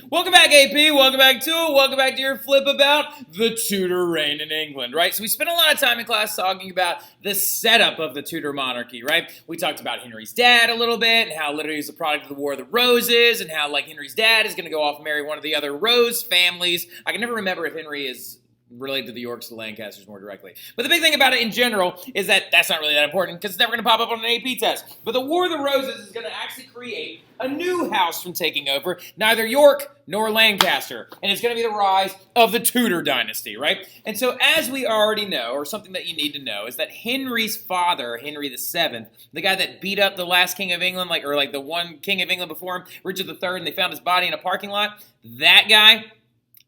Welcome back, AP. Welcome back to it. Welcome back to your flip about the Tudor reign in England, right? So we spent a lot of time in class talking about the setup of the Tudor monarchy, right? We talked about Henry's dad a little bit and how literally he's a product of the War of the Roses and how, like, Henry's dad is going to go off and marry one of the other Rose families. I can never remember if Henry is related to the Yorks or the Lancasters more directly. But the big thing about it in general is that that's not really that important because it's never going to pop up on an AP test. But the War of the Roses is going to actually create a new house from taking over, neither York nor Lancaster. And it's going to be the rise of the Tudor dynasty, right? And so as we already know, or something that you need to know, is that Henry's father, Henry VII, the guy that beat up the last king of England, like the one king of England before him, Richard III, and they found his body in a parking lot, that guy,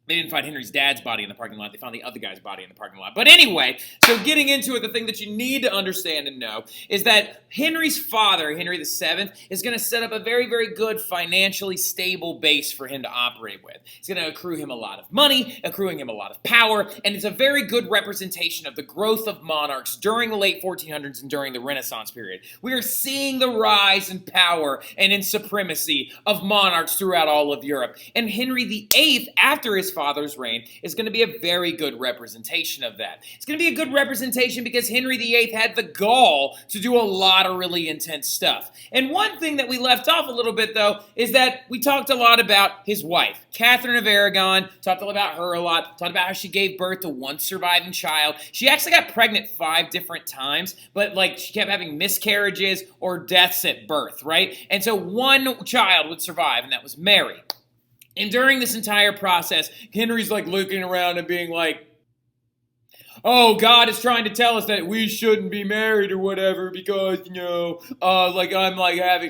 they didn't find Henry's dad's body in the parking lot. They found the other guy's body in the parking lot. But anyway, so getting into it, the thing that you need to understand and know is that Henry's father, Henry VII, is going to set up a very, very good financially stable base for him to operate with. It's going to accrue him a lot of money, accruing him a lot of power, and it's a very good representation of the growth of monarchs during the late 1400s and during the Renaissance period. We are seeing the rise in power and in supremacy of monarchs throughout all of Europe. And Henry VIII, after his father's reign, is going to be a very good representation of that. It's going to be a good representation because Henry VIII had the gall to do a lot of really intense stuff. And one thing that we left off a little bit, though, is that we talked a lot about his wife, Catherine of Aragon, talked about her a lot, talked about how she gave birth to one surviving child. She actually got pregnant 5 different times, but like she kept having miscarriages or deaths at birth, right? And so one child would survive, and that was Mary. And during this entire process, Henry's like looking around and being like, oh, God is trying to tell us that we shouldn't be married or whatever because,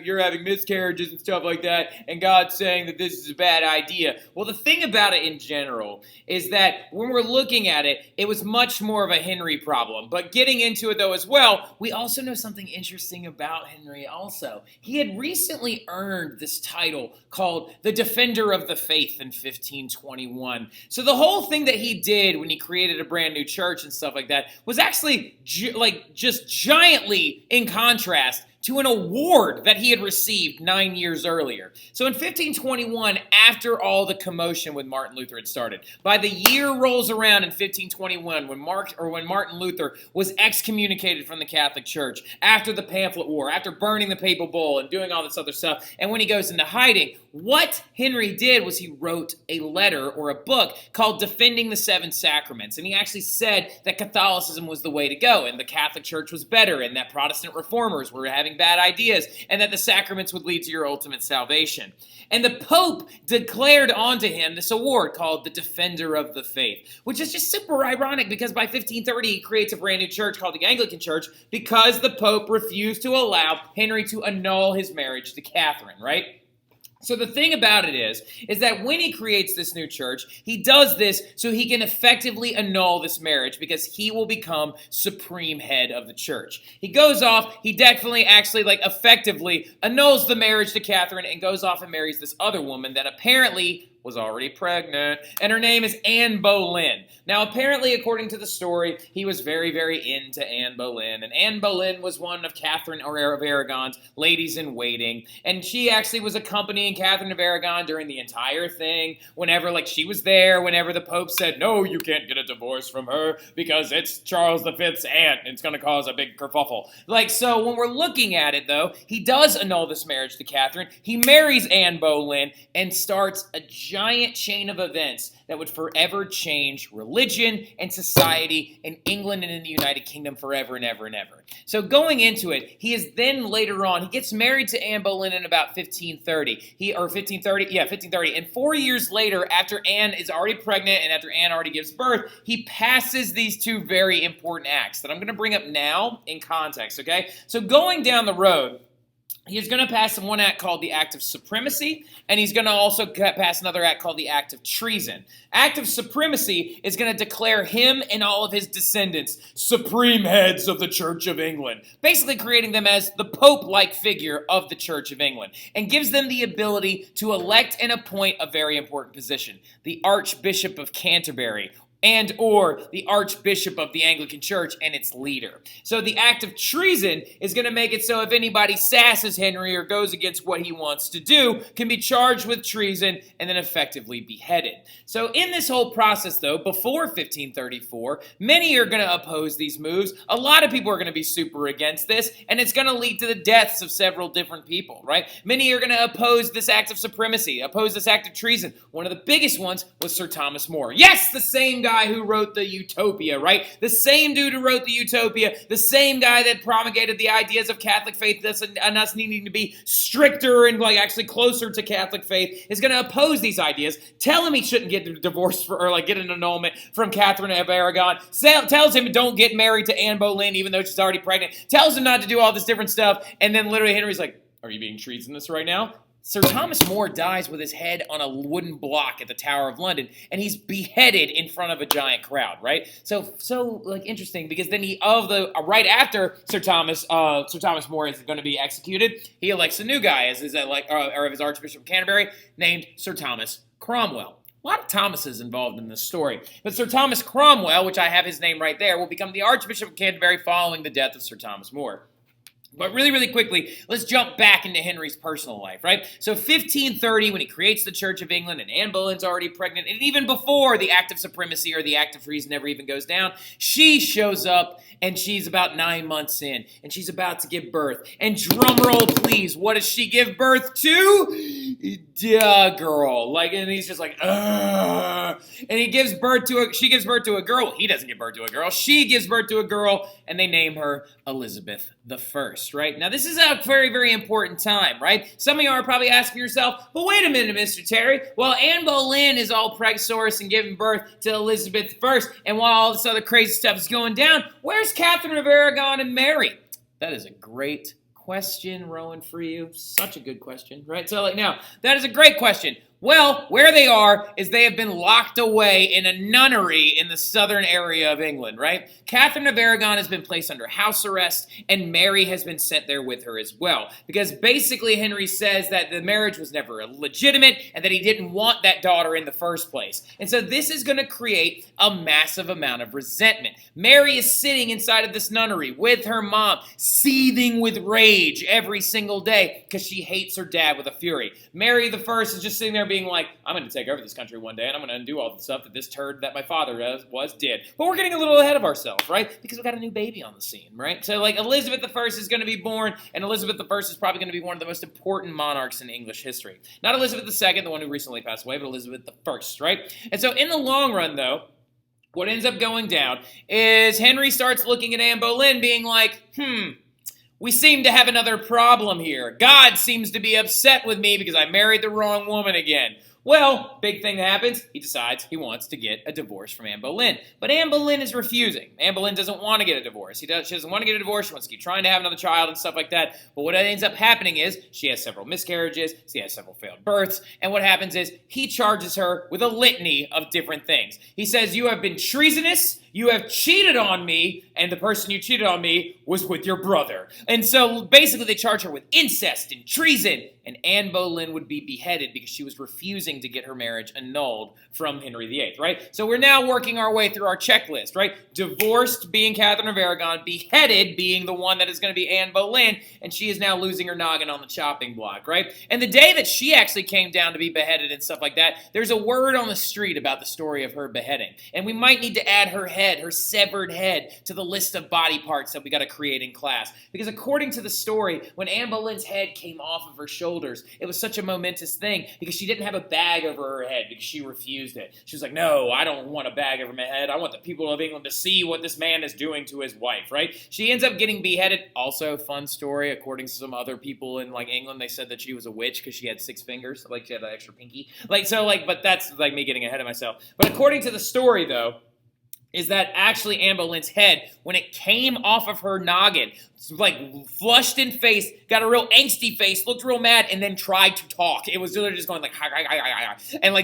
you're having miscarriages and stuff like that, and God's saying that this is a bad idea. Well, the thing about it in general is that when we're looking at it, it was much more of a Henry problem. But getting into it, though, as well, we also know something interesting about Henry also. He had recently earned this title called the Defender of the Faith in 1521. So the whole thing that he did when he created a brand new church and stuff like that was actually just giantly in contrast to an award that he had received 9 years earlier. So in 1521, after all the commotion with Martin Luther had started, by the year rolls around in 1521 when Martin Luther was excommunicated from the Catholic Church, after the pamphlet war, after burning the papal bull and doing all this other stuff, and when he goes into hiding, what Henry did was he wrote a letter or a book called Defending the Seven Sacraments, and he actually said that Catholicism was the way to go, and the Catholic Church was better, and that Protestant reformers were having bad ideas, and that the sacraments would lead to your ultimate salvation. And the Pope declared onto him this award called the Defender of the Faith, which is just super ironic because by 1530 he creates a brand new church called the Anglican Church because the Pope refused to allow Henry to annul his marriage to Catherine, right? So the thing about it is that when he creates this new church, he does this so he can effectively annul this marriage because he will become supreme head of the church. He goes off, he definitely actually effectively annuls the marriage to Catherine and goes off and marries this other woman that apparently was already pregnant, and her name is Anne Boleyn. Now, apparently, according to the story, he was very, very into Anne Boleyn, and Anne Boleyn was one of Catherine of Aragon's ladies-in-waiting, and she actually was accompanying Catherine of Aragon during the entire thing, whenever, she was there, whenever the Pope said, no, you can't get a divorce from her, because it's Charles V's aunt, and it's going to cause a big kerfuffle. So when we're looking at it, though, he does annul this marriage to Catherine, he marries Anne Boleyn, and starts a giant chain of events that would forever change religion and society in England and in the United Kingdom forever and ever and ever. So going into it, he is then later on, he gets married to Anne Boleyn in about 1530, and 4 years later, after Anne is already pregnant and after Anne already gives birth, he passes these 2 very important acts that I'm going to bring up now in context, okay? So going down the road, he's going to pass one act called the Act of Supremacy, and he's going to also pass another act called the Act of Treason. Act of Supremacy is going to declare him and all of his descendants supreme heads of the Church of England, basically creating them as the Pope-like figure of the Church of England, and gives them the ability to elect and appoint a very important position, the Archbishop of Canterbury, and or the Archbishop of the Anglican Church and its leader. So the act of treason is going to make it so if anybody sasses Henry or goes against what he wants to do, can be charged with treason and then effectively beheaded. So in this whole process, though, before 1534, many are going to oppose these moves. A lot of people are going to be super against this, and it's going to lead to the deaths of several different people, right? Many are going to oppose this act of supremacy, oppose this act of treason. One of the biggest ones was Sir Thomas More. Yes, the same guy who wrote the Utopia, right? The same dude who wrote the Utopia, the same guy that promulgated the ideas of Catholic faith and us needing to be stricter and like actually closer to Catholic faith is going to oppose these ideas, tell him he shouldn't get divorced or like get an annulment from Catherine of Aragon, tells him don't get married to Anne Boleyn even though she's already pregnant, tells him not to do all this different stuff, and then literally Henry's like, are you being treasonous right now? Sir Thomas More dies with his head on a wooden block at the Tower of London, and he's beheaded in front of a giant crowd, right? So like interesting because then right after Sir Thomas More is going to be executed, he elects a new guy as his Archbishop of Canterbury named Sir Thomas Cromwell. A lot of Thomases involved in this story. But Sir Thomas Cromwell, which I have his name right there, will become the Archbishop of Canterbury following the death of Sir Thomas More. But really, really quickly, let's jump back into Henry's personal life, right? So 1530, when he creates the Church of England and Anne Boleyn's already pregnant, and even before the act of supremacy or the act of treason ever even goes down, she shows up and she's about 9 months in and she's about to give birth. And drum roll, please, what does she give birth to? Duh, girl. And he's just like, ugh. And she gives birth to a girl. He doesn't give birth to a girl. She gives birth to a girl, and they name her Elizabeth I, right? Now, this is a very, very important time, right? Some of you are probably asking yourself, but wait a minute, Mr. Terry. Well, Anne Boleyn is all pregnant and giving birth to Elizabeth I, and while all this other crazy stuff is going down, where's Catherine of Aragon and Mary? That is a great question, Rowan, for you. Such a good question, right? So, now, that is a great question. Well, where they are is they have been locked away in a nunnery in the southern area of England, right? Catherine of Aragon has been placed under house arrest, and Mary has been sent there with her as well. Because basically Henry says that the marriage was never legitimate and that he didn't want that daughter in the first place. And so this is going to create a massive amount of resentment. Mary is sitting inside of this nunnery with her mom, seething with rage every single day because she hates her dad with a fury. Mary the First is just sitting there being like, I'm going to take over this country one day, and I'm going to undo all the stuff that this turd that my father did. But we're getting a little ahead of ourselves, right? Because we got a new baby on the scene, right? So, Elizabeth I is going to be born, and Elizabeth I is probably going to be one of the most important monarchs in English history. Not Elizabeth II, the one who recently passed away, but Elizabeth I, right? And so, in the long run, though, what ends up going down is Henry starts looking at Anne Boleyn being like, we seem to have another problem here. God seems to be upset with me because I married the wrong woman again. Well, big thing that happens, he decides he wants to get a divorce from Anne Boleyn. But Anne Boleyn is refusing. Anne Boleyn doesn't want to get a divorce. She doesn't want to get a divorce. She wants to keep trying to have another child and stuff like that. But what ends up happening is she has several miscarriages. She has several failed births. And what happens is he charges her with a litany of different things. He says, you have been treasonous. You have cheated on me, and the person you cheated on me was with your brother. And so basically they charge her with incest and treason, and Anne Boleyn would be beheaded because she was refusing to get her marriage annulled from Henry VIII, right? So we're now working our way through our checklist, right? Divorced being Catherine of Aragon, beheaded being the one that is going to be Anne Boleyn, and she is now losing her noggin on the chopping block, right? And the day that she actually came down to be beheaded and stuff like that, there's a word on the street about the story of her beheading. And we might need to add her severed head, to the list of body parts that we got to create in class. Because according to the story, when Anne Boleyn's head came off of her shoulders, it was such a momentous thing because she didn't have a bag over her head because she refused it. She was like, no, I don't want a bag over my head. I want the people of England to see what this man is doing to his wife, right? She ends up getting beheaded. Also, fun story, according to some other people in England, they said that she was a witch because she had 6 fingers, she had an extra pinky. But that's me getting ahead of myself. But according to the story, though, is that actually Anne Boleyn's head, when it came off of her noggin, flushed in face, got a real angsty face, looked real mad, and then tried to talk. It was literally just going and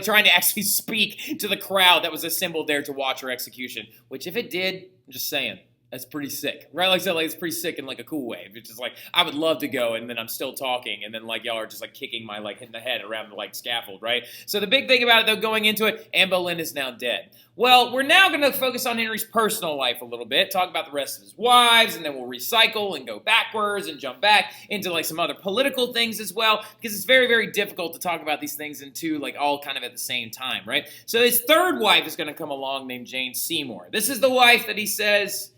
trying to actually speak to the crowd that was assembled there to watch her execution. Which, if it did, I'm just saying, That's pretty sick, right? Like I said, like it's pretty sick in like a cool way. It's just like I would love to go, and then I'm still talking, and then like y'all are just like kicking my like in the head around the like scaffold, right? So the big thing about it though, going into it, Anne Boleyn is now dead. Well, we're now going to focus on Henry's personal life a little bit, talk about the rest of his wives, and then we'll recycle and go backwards and jump back into like some other political things as well, because it's very, very difficult to talk about these things in two, like all kind of at the same time, right? So his third wife is going to come along named Jane Seymour. This is the wife that he says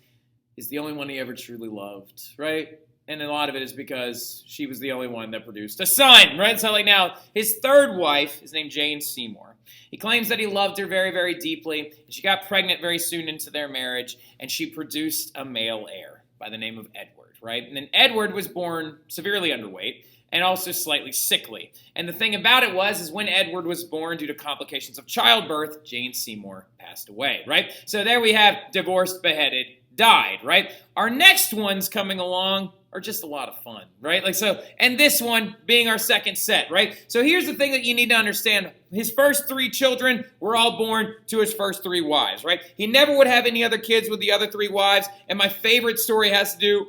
is the only one he ever truly loved, right? And a lot of it is because she was the only one that produced a son, right? So like now, his third wife is named Jane Seymour. He claims that he loved her very, very deeply. And she got pregnant very soon into their marriage, and she produced a male heir by the name of Edward, right? And then Edward was born severely underweight and also slightly sickly. And the thing about it is when Edward was born due to complications of childbirth, Jane Seymour passed away, right? So there we have divorced, beheaded, died, right? Our next ones coming along are just a lot of fun, right? Like so, and this one being our second set, right? So here's the thing that you need to understand. His first three children were all born to his first three wives, right? He never would have any other kids with the other three wives, and my favorite story has to do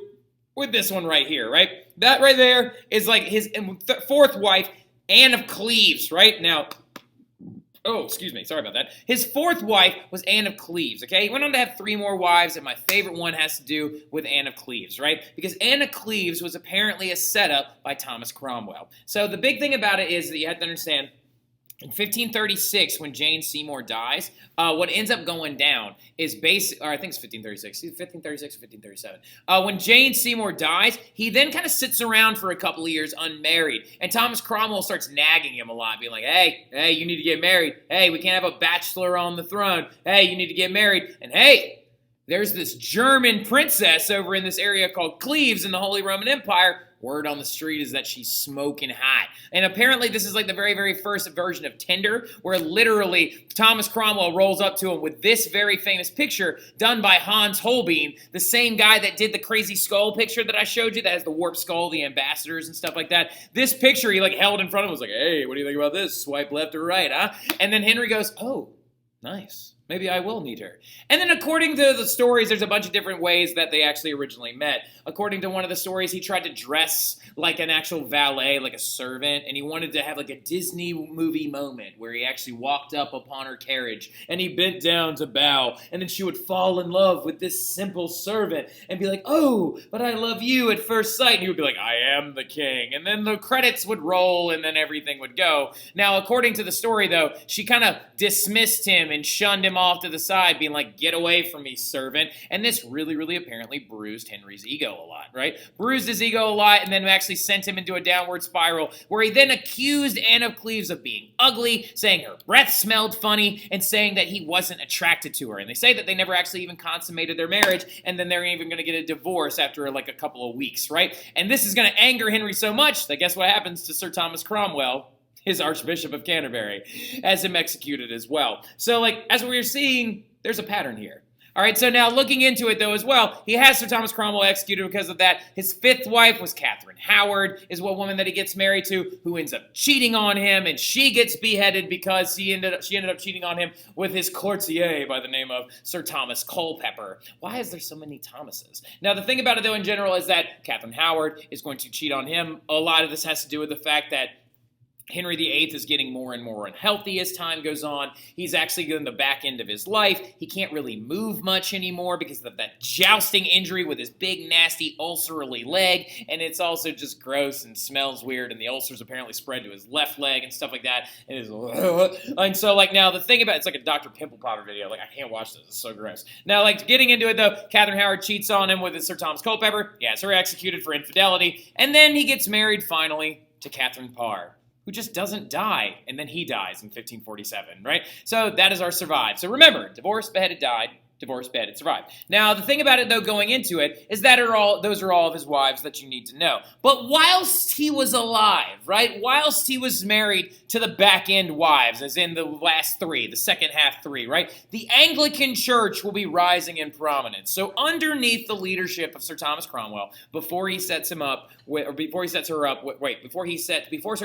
with this one right here, right? That right there is like his fourth wife, Anne of Cleves, right? Now, oh, excuse me. Sorry about that. His fourth wife was Anne of Cleves, okay? He went on to have three more wives, and my favorite one has to do with Anne of Cleves, right? Because Anne of Cleves was apparently a setup by Thomas Cromwell. So the big thing about it is that you have to understand, in 1536, when Jane Seymour dies, what ends up going down is or I think it's 1536, 1536 or 1537. When Jane Seymour dies, he then kind of sits around for a couple of years unmarried, and Thomas Cromwell starts nagging him a lot, being like, hey, you need to get married. Hey, we can't have a bachelor on the throne. Hey, you need to get married. And hey, there's this German princess over in this area called Cleves in the Holy Roman Empire. Word on the street is that she's smoking hot. And apparently this is like the very, very first version of Tinder, where literally Thomas Cromwell rolls up to him with this very famous picture done by Hans Holbein, the same guy that did the crazy skull picture that I showed you that has the warped skull, the ambassadors and stuff like that. This picture he like held in front of him was like, hey, what do you think about this? Swipe left or right, huh? And then Henry goes, oh, nice. Maybe I will meet her. And then according to the stories, there's a bunch of different ways that they actually originally met. According to one of the stories, he tried to dress like an actual valet, like a servant, and he wanted to have like a Disney movie moment where he actually walked up upon her carriage and he bent down to bow, and then she would fall in love with this simple servant and be like, oh, but I love you at first sight. And he would be like, I am the king. And then the credits would roll and then everything would go. Now, according to the story, though, she kind of dismissed him and shunned him off to the side, being like, get away from me, servant. And this really, really apparently bruised Henry's ego a lot, right? Bruised his ego a lot, and then actually sent him into a downward spiral where he then accused Anne of Cleves of being ugly, saying her breath smelled funny, and saying that he wasn't attracted to her. And they say that they never actually even consummated their marriage, and then they're even going to get a divorce after like a couple of weeks, right? And this is going to anger Henry so much that guess what happens to Sir Thomas Cromwell? His Archbishop of Canterbury, has him executed as well. So, like, as we're seeing, there's a pattern here. All right, so now looking into it, though, as well, he has Sir Thomas Cromwell executed because of that. His fifth wife was Catherine Howard, is what woman that he gets married to, who ends up cheating on him, and she gets beheaded because she ended up cheating on him with his courtier by the name of Sir Thomas Culpeper. Why is there so many Thomases? Now, the thing about it, though, in general, is that Catherine Howard is going to cheat on him. A lot of this has to do with the fact that Henry VIII is getting more and more unhealthy as time goes on. He's actually getting the back end of his life. He can't really move much anymore because of that jousting injury with his big, nasty, ulcerly leg. And it's also just gross and smells weird. And the ulcers apparently spread to his left leg and stuff like that. And so, like, now the thing about it's like a Dr. Pimple Popper video. Like, I can't watch this. It's so gross. Now, like, getting into it, though, Catherine Howard cheats on him with his Sir Thomas Culpeper. He has her executed for infidelity. And then he gets married, finally, to Catherine Parr, who just doesn't die, and then he dies in 1547, right? So that is our survive. So remember, divorced, beheaded, died, divorced, beheaded, survived. Now, the thing about it, though, going into it, is that those are all of his wives that you need to know. But whilst he was alive, right, whilst he was married to the back-end wives, as in the last three, the second half three, right, the Anglican Church will be rising in prominence. So underneath the leadership of Sir Thomas Cromwell, before he sets him up, before Sir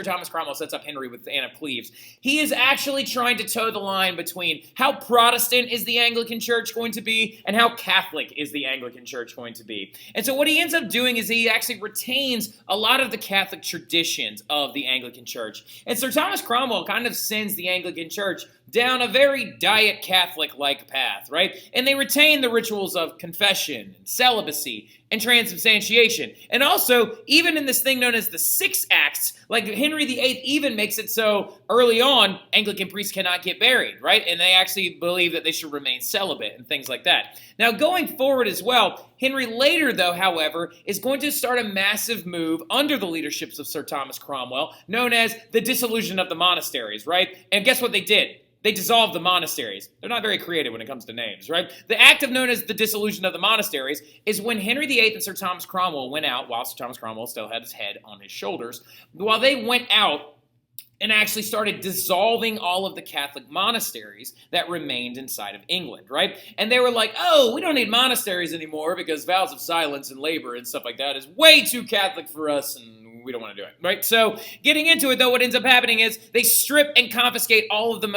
Thomas Cromwell sets up Henry with Anne of Cleves, he is actually trying to toe the line between how Protestant is the Anglican Church going going to be, and how Catholic is the Anglican Church going to be. And so what he ends up doing is he actually retains a lot of the Catholic traditions of the Anglican Church. And Sir Thomas Cromwell kind of sends the Anglican Church down a very Diet Catholic-like path, right? And they retain the rituals of confession, and celibacy, and transubstantiation. And also, even in this thing known as the Six Acts, like Henry VIII even makes it so early on, Anglican priests cannot get buried, right? And they actually believe that they should remain celibate and things like that. Now, going forward as well, Henry later, though, however, is going to start a massive move under the leaderships of Sir Thomas Cromwell, known as the dissolution of the monasteries, right? And guess what they did? They dissolved the monasteries. They're not very creative when it comes to names, right? The act of known as the dissolution of the monasteries is when Henry VIII and Sir Thomas Cromwell went out, while Sir Thomas Cromwell still had his head on his shoulders, while they went out and actually started dissolving all of the Catholic monasteries that remained inside of England, right? And they were like, oh, we don't need monasteries anymore because vows of silence and labor and stuff like that is way too Catholic for us, and we don't want to do it, right? So getting into it, though, what ends up happening is they strip and confiscate all of the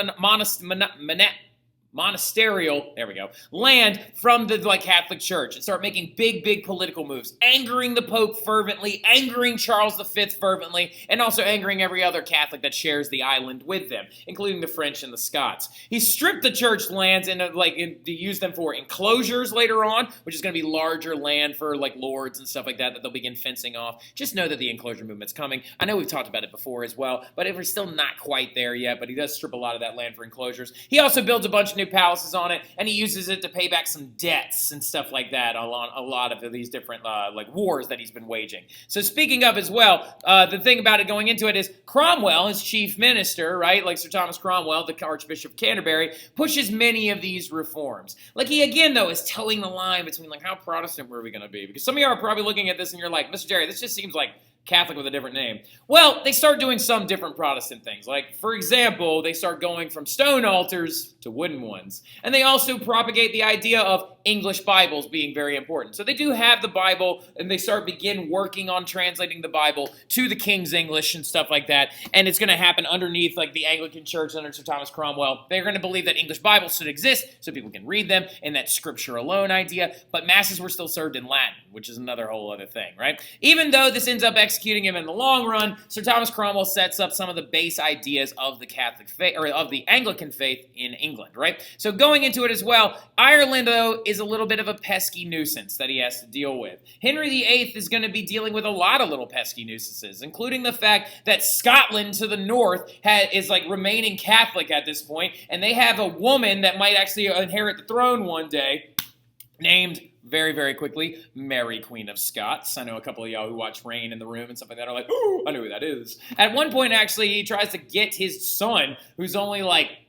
monasterial, there we go, land from the Catholic Church and start making big political moves, angering the Pope fervently, angering Charles V fervently, and also angering every other Catholic that shares the island with them, including the French and the Scots. He stripped the church lands and to use them for enclosures later on, which is going to be larger land for lords and stuff like that they'll begin fencing off. Just know that the enclosure movement's coming. I know we've talked about it before as well, but we're still not quite there yet, but he does strip a lot of that land for enclosures. He also builds a bunch of new palaces on it, and he uses it to pay back some debts and stuff like that on a lot of these different wars that he's been waging. So speaking of as well, the thing about it going into it is Cromwell, his chief minister, right, like Sir Thomas Cromwell, the Archbishop of Canterbury, pushes many of these reforms. He again though is towing the line between how Protestant were we going to be? Because some of you are probably looking at this and you're like, Mr. Jerry, this just seems like Catholic with a different name. Well, they start doing some different Protestant things. For example, they start going from stone altars to wooden ones. And they also propagate the idea of English Bibles being very important. So they do have the Bible, and they begin working on translating the Bible to the King's English and stuff like that. And it's going to happen underneath the Anglican Church under Sir Thomas Cromwell. They're going to believe that English Bibles should exist so people can read them, and that scripture alone idea. But masses were still served in Latin, which is another whole other thing, right? Even though this ends up executing him in the long run, Sir Thomas Cromwell sets up some of the base ideas of the Catholic faith, or of the Anglican faith in England, right? So going into it as well, Ireland, though, is a little bit of a pesky nuisance that he has to deal with. Henry VIII is going to be dealing with a lot of little pesky nuisances, including the fact that Scotland to the north is remaining Catholic at this point, and they have a woman that might actually inherit the throne one day named, very quickly, Mary, Queen of Scots. I know a couple of y'all who watch Reign in the Room and stuff like that are like, ooh, I know who that is. At one point, actually, he tries to get his son, who's only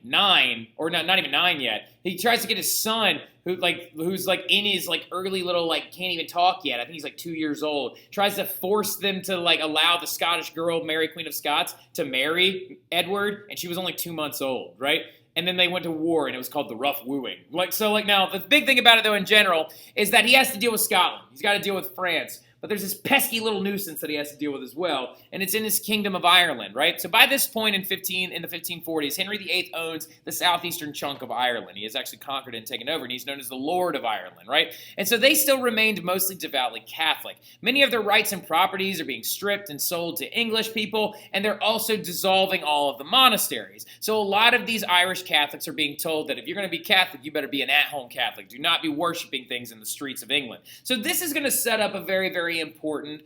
9, or not even 9 yet. He tries to get his son, who's in his early little can't even talk yet. I think he's 2 years old. Tries to force them to allow the Scottish girl, Mary, Queen of Scots, to marry Edward, and she was only 2 months old, right? And then they went to war, and it was called the Rough Wooing. Now, the big thing about it, though, in general, is that he has to deal with Scotland. He's got to deal with France. But there's this pesky little nuisance that he has to deal with as well, and it's in his kingdom of Ireland, right? So by this point in the 1540s, Henry VIII owns the southeastern chunk of Ireland. He has actually conquered and taken over, and he's known as the Lord of Ireland, right? And so they still remained mostly devoutly Catholic. Many of their rights and properties are being stripped and sold to English people, and they're also dissolving all of the monasteries. So a lot of these Irish Catholics are being told that if you're going to be Catholic, you better be an at-home Catholic. Do not be worshiping things in the streets of England. So this is going to set up a very important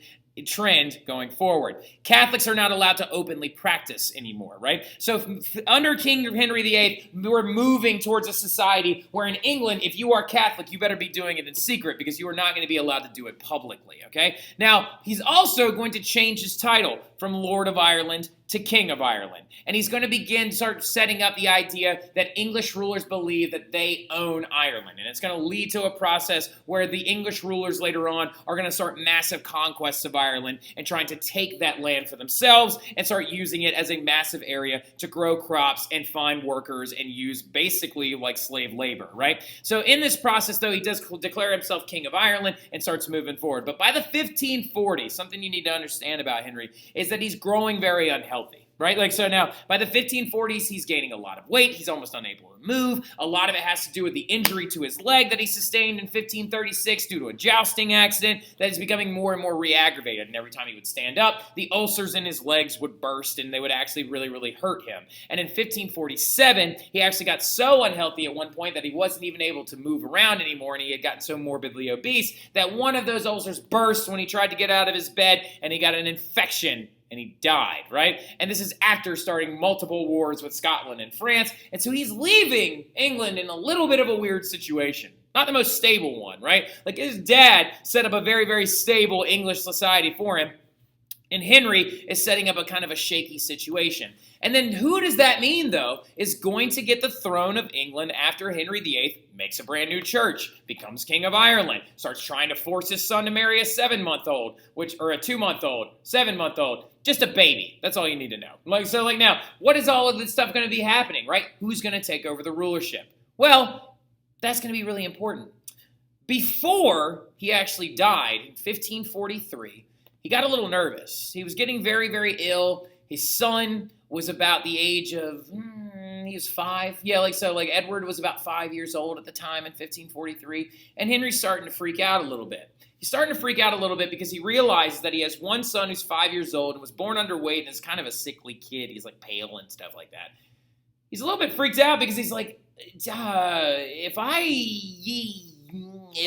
trend going forward. Catholics are not allowed to openly practice anymore, right? So under King Henry VIII, we're moving towards a society where in England, if you are Catholic, you better be doing it in secret because you are not going to be allowed to do it publicly, okay? Now, he's also going to change his title from Lord of Ireland to King of Ireland. And he's going to start setting up the idea that English rulers believe that they own Ireland. And it's going to lead to a process where the English rulers later on are going to start massive conquests of Ireland and trying to take that land for themselves and start using it as a massive area to grow crops and find workers and use basically slave labor, right? So in this process, though, he does declare himself King of Ireland and starts moving forward. But by the 1540s, something you need to understand about Henry is that he's growing very unhealthy. right? Like, so now by the 1540s, he's gaining a lot of weight. He's almost unable to move. A lot of it has to do with the injury to his leg that he sustained in 1536 due to a jousting accident that is becoming more and more re-aggravated. And every time he would stand up, the ulcers in his legs would burst and they would actually really, really hurt him. And in 1547, he actually got so unhealthy at one point that he wasn't even able to move around anymore, and he had gotten so morbidly obese that one of those ulcers burst when he tried to get out of his bed, and he got an infection and he died, right? And this is after starting multiple wars with Scotland and France. And so he's leaving England in a little bit of a weird situation. Not the most stable one, right? Like, his dad set up a very, very stable English society for him. And Henry is setting up a kind of a shaky situation. And then who does that mean, though, is going to get the throne of England after Henry VIII makes a brand new church, becomes King of Ireland, starts trying to force his son to marry a 7-month-old, or a 2-month-old, 7-month-old, just a baby. That's all you need to know. Now, what is all of this stuff going to be happening, right? Who's going to take over the rulership? Well, that's going to be really important. Before he actually died in 1543, he got a little nervous. He was getting very, very ill. His son was about the age of, he was 5. Yeah, Edward was about 5 years old at the time in 1543. And Henry's starting to freak out a little bit. He's starting to freak out a little bit because he realizes that he has one son who's 5 years old and was born underweight and is kind of a sickly kid. He's like pale and stuff like that. He's a little bit freaked out because he's like, if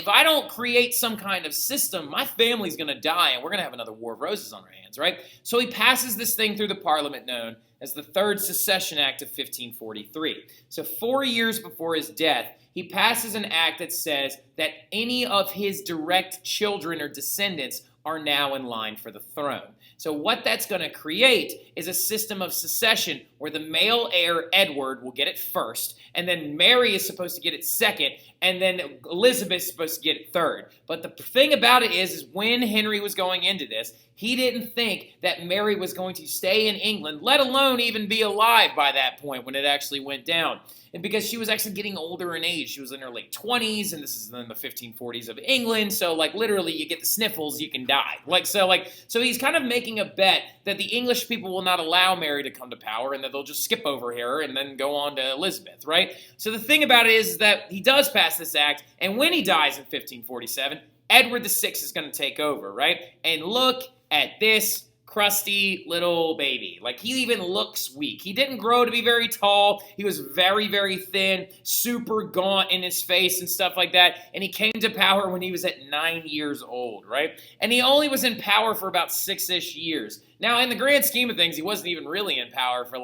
I don't create some kind of system, my family's going to die and we're going to have another War of Roses on our hands, right? So he passes this thing through the Parliament known as the Third Succession Act of 1543. So 4 years before his death, he passes an act that says that any of his direct children or descendants are now in line for the throne. So what that's going to create is a system of succession where the male heir, Edward, will get it first, and then Mary is supposed to get it second, and then Elizabeth is supposed to get it third. But the thing about it is when Henry was going into this, he didn't think that Mary was going to stay in England, let alone even be alive by that point when it actually went down. And because she was actually getting older in age. She was in her late 20s, and this is in the 1540s of England, so literally you get the sniffles, you can die. So he's kind of making a bet that the English people will not allow Mary to come to power, and that they'll just skip over her and then go on to Elizabeth, right? So the thing about it is that he does pass this act, and when he dies in 1547, Edward VI is going to take over, right? And look at this crusty little baby. He even looks weak. He didn't grow to be very tall. He was very, very thin, super gaunt in his face and stuff like that. And he came to power when he was at 9 years old, right? And he only was in power for about 6-ish years. Now, in the grand scheme of things, he wasn't even really in power for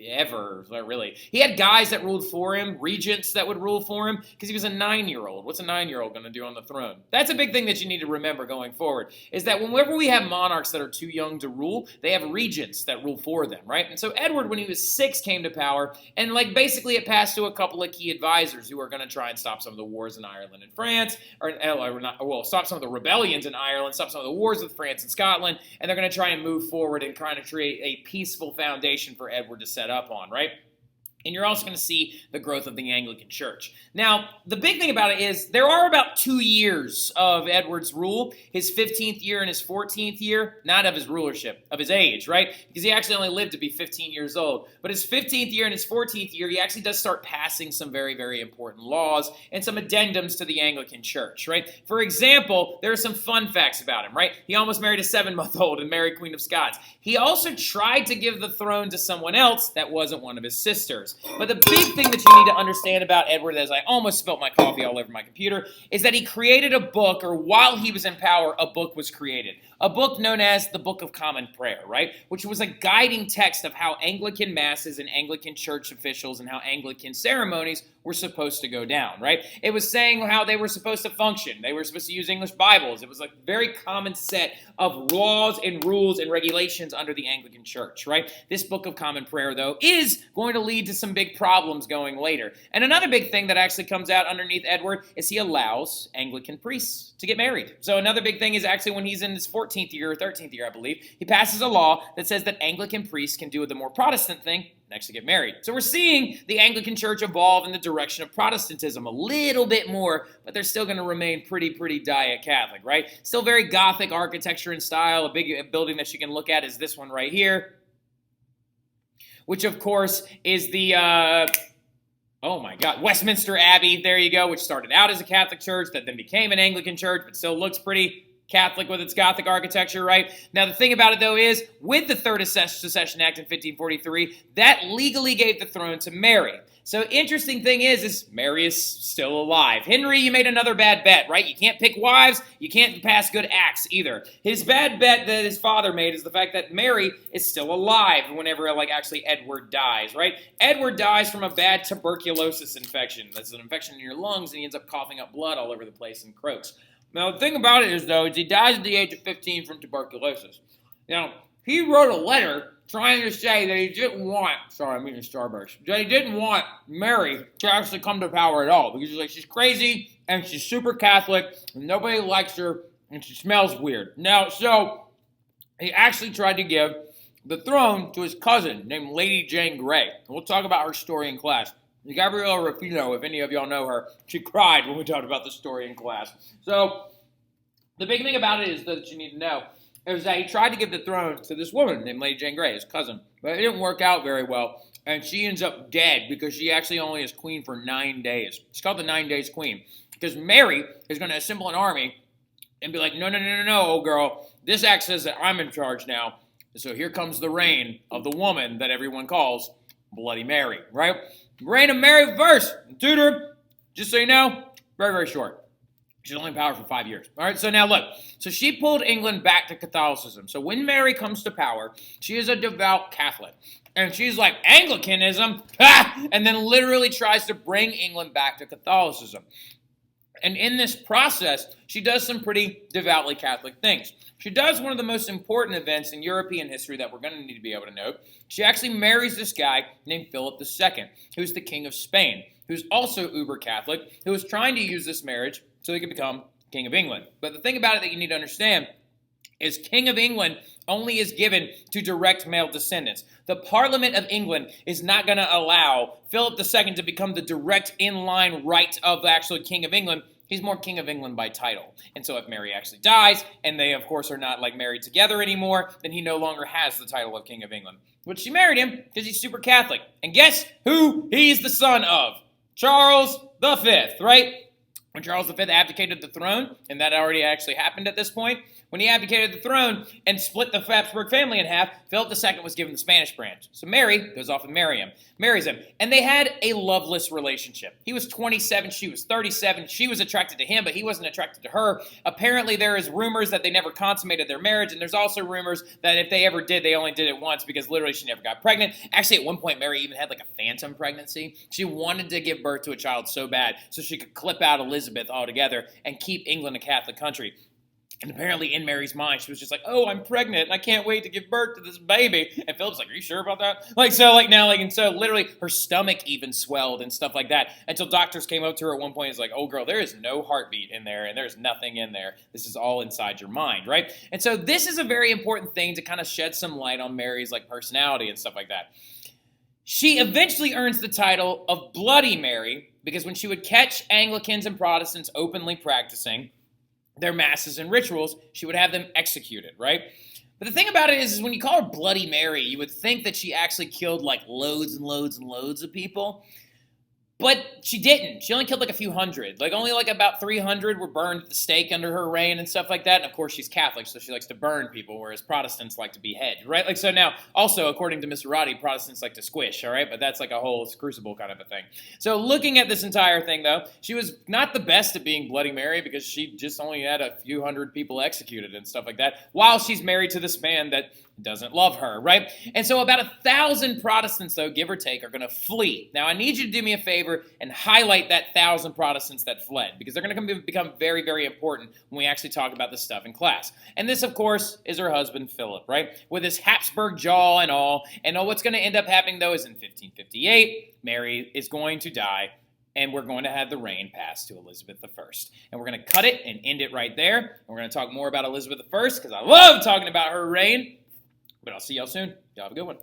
ever, really. He had guys that ruled for him, regents that would rule for him, because he was a 9-year-old. What's a 9-year-old going to do on the throne? That's a big thing that you need to remember going forward, is that whenever we have monarchs that are too young to rule, they have regents that rule for them, right? And so Edward, when he was 6, came to power, and basically it passed to a couple of key advisors who are going to try and stop some of the wars in Ireland and France, stop some of the rebellions in Ireland, stop some of the wars with France and Scotland, and they're going to try and move forward and try to create a peaceful foundation for Edward to set up on, right? And you're also going to see the growth of the Anglican Church. Now, the big thing about it is there are about 2 years of Edward's rule, his 15th year and his 14th year, not of his rulership, of his age, right? Because he actually only lived to be 15 years old. But his 15th year and his 14th year, he actually does start passing some very, very important laws and some addendums to the Anglican Church, right? For example, there are some fun facts about him, right? He almost married a 7-month-old and Mary, Queen of Scots. He also tried to give the throne to someone else that wasn't one of his sisters. But the big thing that you need to understand about Edward, as I almost spilled my coffee all over my computer, is that he created a book, or while he was in power, a book was created. A book known as the Book of Common Prayer, right? Which was a guiding text of how Anglican masses and Anglican church officials and how Anglican ceremonies were supposed to go down, right? It was saying how they were supposed to function. They were supposed to use English Bibles. It was a very common set of laws and rules and regulations under the Anglican Church, right? This Book of Common Prayer, though, is going to lead to some big problems going later. And another big thing that actually comes out underneath Edward is he allows Anglican priests to get married. So another big thing is actually when he's in his 14th year or 13th year, I believe, he passes a law that says that Anglican priests can do the more Protestant thing and actually get married. So we're seeing the Anglican Church evolve in the direction of Protestantism a little bit more, but they're still going to remain pretty Diet Catholic, right? Still very Gothic architecture and style. A big building that you can look at is this one right here. which of course is the oh my God, Westminster Abbey, there you go, which started out as a Catholic church that then became an Anglican church, but still looks pretty Catholic with its Gothic architecture, right? Now, the thing about it, though, is with the Third Secession Act in 1543, that legally gave the throne to Mary. So, interesting thing is Mary is still alive. Henry, you made another bad bet, right? You can't pick wives, you can't pass good acts either. His bad bet that his father made is the fact that Mary is still alive whenever, actually Edward dies, right? Edward dies from a bad tuberculosis infection. That's an infection in your lungs, and he ends up coughing up blood all over the place and croaks. Now, the thing about it is, though, is he dies at the age of 15 from tuberculosis. Now, he wrote a letter trying to say that he didn't want, Starburst, that he didn't want Mary to actually come to power at all, because he's like, she's crazy, and she's super Catholic, and nobody likes her, and she smells weird. Now, so, he actually tried to give the throne to his cousin, named Lady Jane Grey. And we'll talk about her story in class. Gabriella Rufino, if any of y'all know her, she cried when we talked about the story in class. So, the big thing about it is that you need to know is that he tried to give the throne to this woman named Lady Jane Grey, his cousin. But it didn't work out very well, and she ends up dead because she actually only is queen for 9 days. It's called the 9 Days Queen because Mary is going to assemble an army and be like, no, old girl. This act says that I'm in charge now. So here comes the reign of the woman that everyone calls Bloody Mary, right? Reign of Mary first. Tudor, just so you know, very, very short. She's only in power for 5 years. All right, so now look. So she pulled England back to Catholicism. So when Mary comes to power, she is a devout Catholic. And she's like, Anglicanism? Ha! And then literally tries to bring England back to Catholicism. And in this process, she does some pretty devoutly Catholic things. She does one of the most important events in European history that we're going to need to be able to note. She actually marries this guy named Philip II, who's the King of Spain, who's also uber Catholic, who was trying to use this marriage so he could become King of England. But the thing about it that you need to understand is King of England only is given to direct male descendants. The Parliament of England is not going to allow Philip II to become the direct in-line right of the actual King of England. He's more King of England by title. And so if Mary actually dies, and they, of course, are not married together anymore, then he no longer has the title of King of England. But she married him because he's super Catholic. And guess who he's the son of? Charles V, right? When Charles V abdicated the throne, and that already actually happened at this point, when he abdicated the throne and split the Habsburg family in half, Philip II was given the Spanish branch. So Mary goes off and marries him. And they had a loveless relationship. He was 27, she was 37. She was attracted to him, but he wasn't attracted to her. Apparently, there is rumors that they never consummated their marriage, and there's also rumors that if they ever did, they only did it once because literally she never got pregnant. Actually, at one point, Mary even had a phantom pregnancy. She wanted to give birth to a child so bad so she could clip out Elizabeth altogether and keep England a Catholic country. And apparently in Mary's mind, she was just like, oh, I'm pregnant, and I can't wait to give birth to this baby. And Philip's like, are you sure about that? And so literally her stomach even swelled and stuff like that until doctors came up to her at one point and was like, oh, girl, there is no heartbeat in there, and there's nothing in there. This is all inside your mind, right? And so this is a very important thing to kind of shed some light on Mary's personality and stuff like that. She eventually earns the title of Bloody Mary because when she would catch Anglicans and Protestants openly practicing their masses and rituals, she would have them executed, right? But the thing about it is when you call her Bloody Mary, you would think that she actually killed loads and loads and loads of people. But she didn't. She only killed a few hundred. Only about 300 were burned at the stake under her reign and stuff like that. And of course, she's Catholic, so she likes to burn people, whereas Protestants like to behead, right? So now, also, according to Mr. Roddy, Protestants like to squish, all right? But that's a whole crucible kind of a thing. So looking at this entire thing, though, she was not the best at being Bloody Mary because she just only had a few hundred people executed and stuff like that, while she's married to this man that doesn't love her, right? And so about 1,000 Protestants, though, give or take, are going to flee. Now, I need you to do me a favor and highlight that 1,000 Protestants that fled, because they're going to become very, very important when we actually talk about this stuff in class. And this, of course, is her husband, Philip, right? With his Habsburg jaw and all. And what's going to end up happening, though, is in 1558, Mary is going to die, and we're going to have the reign pass to Elizabeth I. And we're going to cut it and end it right there. And we're going to talk more about Elizabeth I because I love talking about her reign. But I'll see y'all soon. Y'all have a good one.